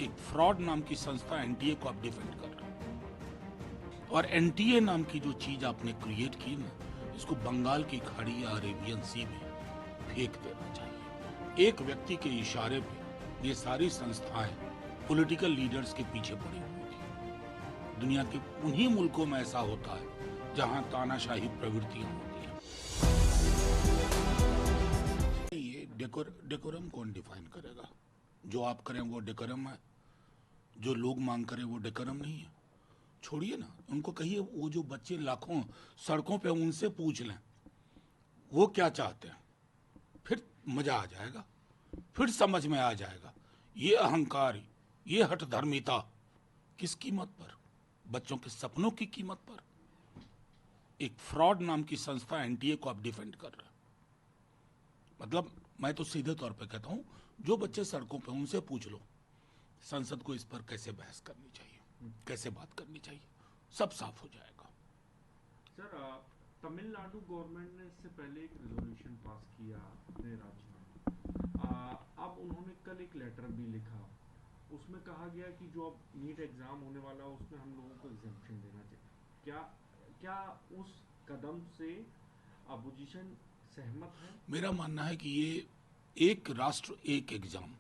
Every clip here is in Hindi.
एक फ्रॉड नाम की संस्था एनटीए को आप डिफेंड कर रहे हैं और एनटीए नाम की जो चीज आपने क्रिएट की ना, इसको बंगाल की खाड़ी या अरेबियन सी में फेंक देना चाहिए। एक व्यक्ति के इशारे पे ये सारी संस्थाएं पॉलिटिकल लीडर्स के पीछे पड़ी हुई थी। दुनिया के उन्हीं मुल्कों में ऐसा होता है जहां तानाशाही प्रवृत्तियां होती हैं। ये डेकोरम कौन डिफाइन करेगा? जो आप करें वो डेकोरम है, जो लोग मांग करें वो डेकोरम नहीं है। छोड़िए ना, उनको कहिए वो जो बच्चे लाखों सड़कों पे उनसे पूछ लें वो क्या चाहते हैं, फिर मजा आ जाएगा, फिर समझ में आ जाएगा। ये अहंकार, ये हठधर्मिता किस कीमत पर? बच्चों के सपनों की कीमत पर। एक फ्रॉड नाम की संस्था एनटीए को आप डिफेंड कर रहे हैं। मतलब मैं तो सीधे तौर पे कहता हूं, जो बच्चे सड़कों पे उनसे पूछ लो संसद को इस पर कैसे बहस करनी चाहिए, कैसे बात करनी चाहिए, सब साफ हो जाएगा। सर, तमिलनाडु गवर्नमेंट ने इससे पहले एक रेजोल्यूशन पास किया अपने राज्य में। अब उन्होंने कल एक लेटर भी लिखा, उसमें कहा गया कि जो अब नीट एग्जाम होने वाला है उसमें हम लोगों को एग्जाम्पशन देना चाहिए। क्या क्या उस कदम से अपोजिशन सहमत है? मेरा मानना है कि ये एक राष्ट्र एक एग्जाम,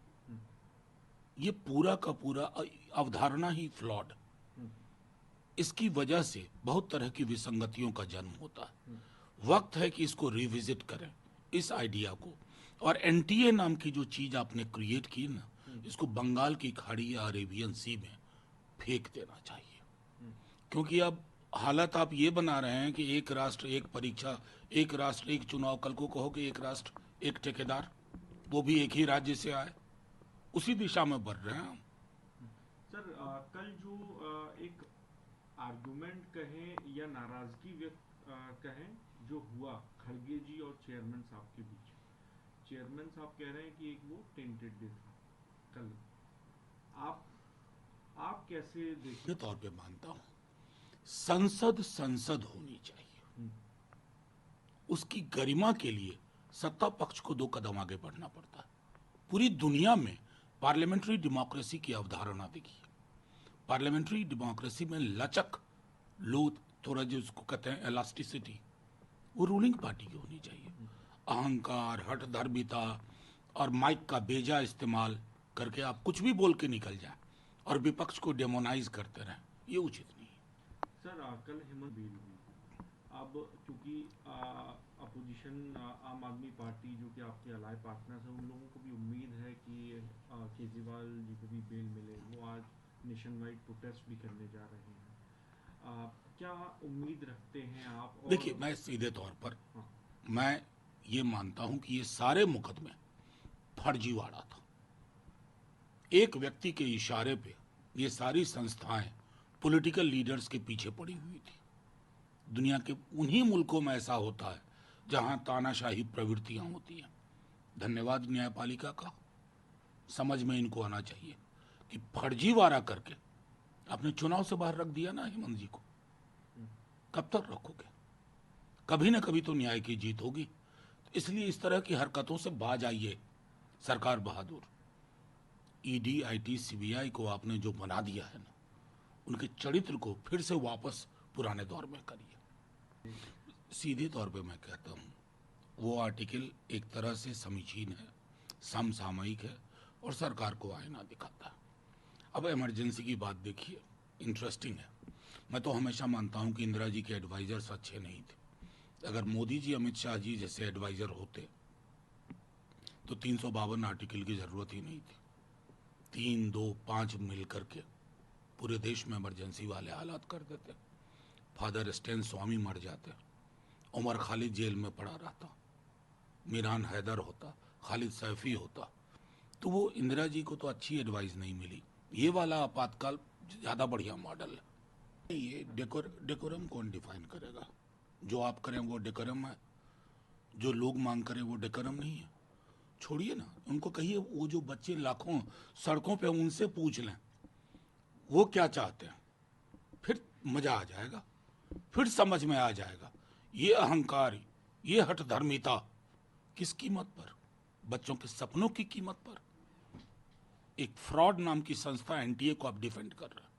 ये पूरा का पूरा अवधारणा ही फ्लॉड। इसकी वजह से बहुत तरह की विसंगतियों का जन्म होता है। वक्त है कि इसको रिविजिट करें, इस आइडिया को। और एनटीए नाम की जो चीज आपने क्रिएट की ना, इसको बंगाल की खाड़ी या अरेबियन सी में फेंक देना चाहिए। क्योंकि अब हालत आप ये बना रहे हैं कि एक राष्ट्र एक परीक्षा, एक राष्ट्र एक चुनाव। कल को कहो कि एक राष्ट्र एक ठेकेदार, वो भी एक ही राज्य से आए। उसी दिशा में बढ़ रहे हैं हम। सर, कल जो एक आर्गुमेंट कहें या नाराजगी व्यक्त कहें जो हुआ खड़गे जी और चेयरमैन साहब के बीच, चेयरमैन साहब कह रहे हैं कि एक वो टेंटेड डे था कल। आप आप कैसे ये देखते? तौर पे मानता हूं, संसद संसद होनी चाहिए। उसकी गरिमा के लिए सत्ता पक्ष को दो कदम आगे बढ़ना पड़ता है। पूरी दुनिया में पार्लियामेंट्री डेमोक्रेसी की अवधारणा देखिए। पार्लियामेंट्री डेमोक्रेसी में लचक, लोथ, थोड़ा जो उसको कहते हैं एलास्टिसिटी, वो रूलिंग पार्टी की होनी चाहिए। अहंकार, हठधर्मिता और माइक का बेजा इस्तेमाल करके आप कुछ भी बोल के निकल जाए और विपक्ष को डेमोनाइज करते रहें, ये उचित नहीं है। सर, कल हेमंत बेल हुई। अब चूंकि अपोजिशन आम आदमी पार्टी जो कि आपके अलाय पार्टनर्स हैं, उन लोगों को भी उम्मीद है कि केजरीवाल जी को भी बेल मिले। वो आज नेशन वाइड प्रोटेस्ट भी करने जा रहे हैं। क्या उम्मीद रखते हैं आप? देखिए, और मैं सीधे तौर पर हाँ, मैं ये मानता हूं कि ये सारे मुकदमे फर्जीवाड़ा था। एक व्यक्ति के इशारे पे ये सारी संस्थाएं पॉलिटिकल लीडर्स के पीछे पड़ी हुई थी। दुनिया के उन्हीं मुल्कों में ऐसा होता है जहां तानाशाही प्रवृत्तियां होती हैं। धन्यवाद न्यायपालिका का, समझ में इनको आना चाहिए कि फर्जीवाड़ा करके आपने चुनाव से बाहर रख दिया ना हेमंत जी को। कब तक रखोगे? कभी ना कभी तो न्याय की जीत होगी। इसलिए इस तरह की हरकतों से बाज आइए सरकार बहादुर। ईडी, आईटी, सीबीआई को आपने जो बना दिया है ना, उनके चरित्र को फिर से वापस पुराने दौर में करिए। सीधे तौर पे मैं कहता हूँ, वो आर्टिकल एक तरह से समीचीन है, समसामयिक है और सरकार को आईना दिखाता है। अब इमरजेंसी की बात देखिए, इंटरेस्टिंग है। मैं तो हमेशा मानता हूँ कि इंदिरा जी के एडवाइजर्स अच्छे नहीं थे। अगर मोदी जी, अमित शाह जी जैसे एडवाइजर होते तो 352 आर्टिकल की जरूरत ही नहीं थी। 3, 2, 5 मिल करके पूरे देश में इमरजेंसी वाले हालात कर देते। फादर स्टैन स्वामी मर जाते, उमर खालिद जेल में पड़ा रहता, मीरान हैदर होता, खालिद सैफी होता। तो वो इंदिरा जी को तो अच्छी एडवाइस नहीं मिली। ये वाला आपातकाल ज्यादा बढ़िया मॉडल है। ये डेकोरम कौन डिफाइन करेगा? जो आप करें वो डेकोरम है, जो लोग मांग करें वो डेकोरम नहीं है। छोड़िए ना, उनको कहिए वो जो बच्चे लाखों सड़कों पे उनसे पूछ लें वो क्या चाहते हैं, फिर मजा आ जाएगा, फिर समझ में आ जाएगा। ये अहंकार, ये हठधर्मिता किस कीमत पर? बच्चों के सपनों की कीमत पर। एक फ्रॉड नाम की संस्था एनटीए को आप डिफेंड कर रहे हैं।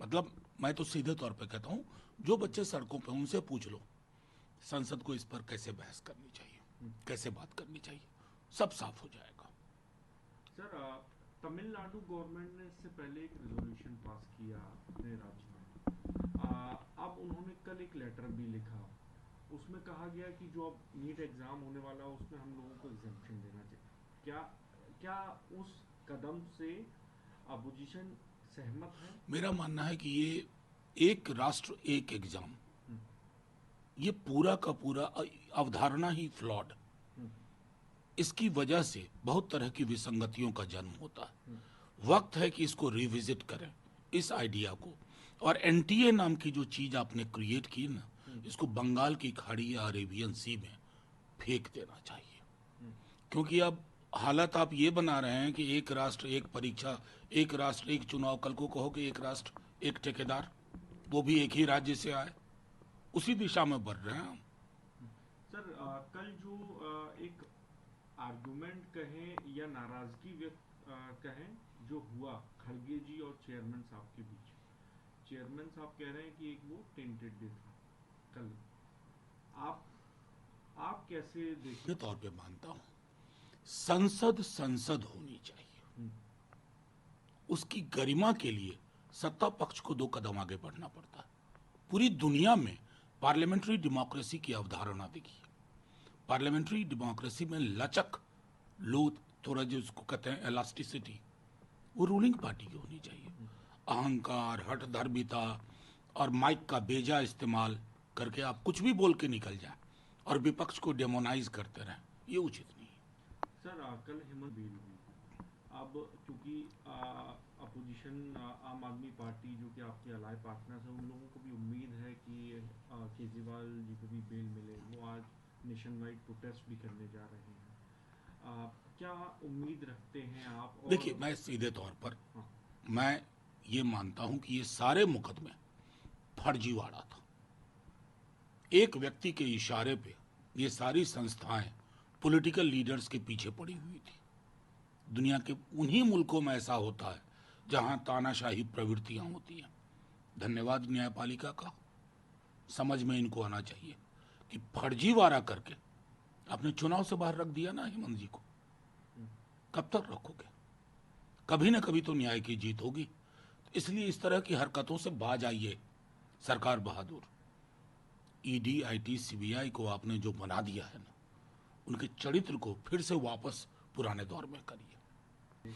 मतलब मैं तो सीधे तौर पे कहता हूं, जो बच्चे सड़कों पे उनसे पूछ लो संसद को इस पर कैसे बहस करनी चाहिए, कैसे बात करनी चाहिए, सब साफ हो जाएगा। सर तमिलनाडु गवर्नमेंट ने इससे पहले एक रेजोल्यूशन पास किया अपने राज्य में। अब उन्होंने कल एक लेटर भी लिखा, उसमें कहा गया कि जो अब नीट एग्जाम होने वाला है उसमें हम लोगों को एग्जेम्पशन देना चाहिए। क्या उस कदम से अपोजिशन सहमत है? मेरा मानना है कि ये एक राष्ट्र एक एग्जाम, ये पूरा का पूरा अवधारणा ही फ्लॉड। इसकी वजह से बहुत तरह की विसंगतियों का जन्म होता है। वक्त है कि इसको रिविजिट करें, इस आइडिया को। और एनटीए नाम की जो चीज आपने क्रिएट की ना, इसको बंगाल की खाड़ी या अरेबियन सी में फेंक देना चाहिए। क्योंकि अब हालत आप ये बना रहे हैं कि एक राष्ट्र एक परीक्षा, एक राष्ट्र एक चुनाव। कल को कहो कि एक राष्ट्र एक ठेकेदार, वो भी एक ही राज्य से आए, उसी दिशा में बढ़ रहे हैं हम। सर कल जो एक आर्गुमेंट कहें या नाराजगी व्यक्त कहें जो हुआ खड़गे जी और चेयरमैन साहब के बीच, चेयरमैन साहब कह रहे हैं कि एक वो टेंटेड डे था कल। आप कैसे देखते? के तौर पे मानता हूं संसद संसद होनी चाहिए। उसकी गरिमा के लिए सत्ता पक्ष को 2 कदम आगे बढ़ना पड़ता है। पूरी दुनिया में पार्लियामेंट्री डेमोक्रेसी की अवधारणा देखिए। पार्लियामेंट्री डेमोक्रेसी में लचक, लोथ, थोड़ा जो उसको कहते हैं एलास्टिसिटी, वो रूलिंग पार्टी की होनी चाहिए। अहंकार, हठधर्मिता और माइक का बेजा इस्तेमाल करके आप कुछ भी बोल के निकल जाए और विपक्ष को डेमोनाइज करते रहें, ये उचित नहीं है। सर कल हिम्मत बेल हुई, अब क्योंकि अपोजिशन आम आदमी पार्टी जो कि आपके अलाय पार्टनर्स है, उन लोगों को भी उम्मीद है कि केजरीवाल जी को भी बेल मिले। वो आज नेशन वाइड प्रोटेस्ट भी करने जा रहे हैं। क्या उम्मीद रखते हैं आप? देखिए, मैं सीधे तौर पर मैं ये मानता हूं कि ये सारे मुकदमे फर्जीवाड़ा था। एक व्यक्ति के इशारे पे ये सारी संस्थाएं पॉलिटिकल लीडर्स के पीछे पड़ी हुई थी। दुनिया के उन्हीं मुल्कों में ऐसा होता है जहां तानाशाही प्रवृत्तियां होती हैं। धन्यवाद न्यायपालिका का, समझ में इनको आना चाहिए कि फर्जीवाड़ा करके आपने चुनाव से बाहर रख दिया ना हेमंत जी को, कब तक रखोगे? कभी ना कभी तो न्याय की जीत होगी। इसलिए इस तरह की हरकतों से बाज आइए सरकार बहादुर। ईडी, आईटी, सीबीआई को आपने जो बना दिया है ना, उनके चरित्र को फिर से वापस पुराने दौर में करिए।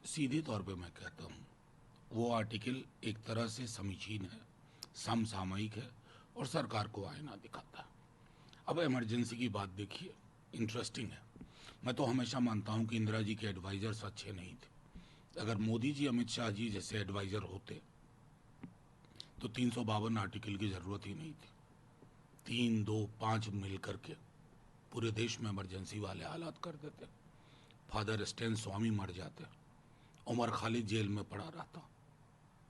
सीधे तौर पे मैं कहता हूँ वो आर्टिकल एक तरह से समीचीन है, समसामयिक है और सरकार को आईना दिखाता है। अब इमरजेंसी की बात देखिए, इंटरेस्टिंग है। मैं तो हमेशा मानता हूँ कि इंदिरा जी के एडवाइजर्स अच्छे नहीं थे। अगर मोदी जी, अमित शाह जी जैसे एडवाइजर होते तो 352 आर्टिकल की जरूरत ही नहीं थी। 3, 2, 5 मिल करके पूरे देश में इमरजेंसी वाले हालात कर देते। फादर स्टैन स्वामी मर जाते, उमर खालिद जेल में पड़ा रहता,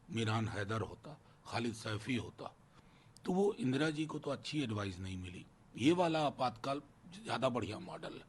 मीरान हैदर होता, खालिद सैफी होता। तो वो इंदिरा जी को तो अच्छी एडवाइस नहीं मिली। ये वाला आपातकाल ज़्यादा बढ़िया मॉडल है।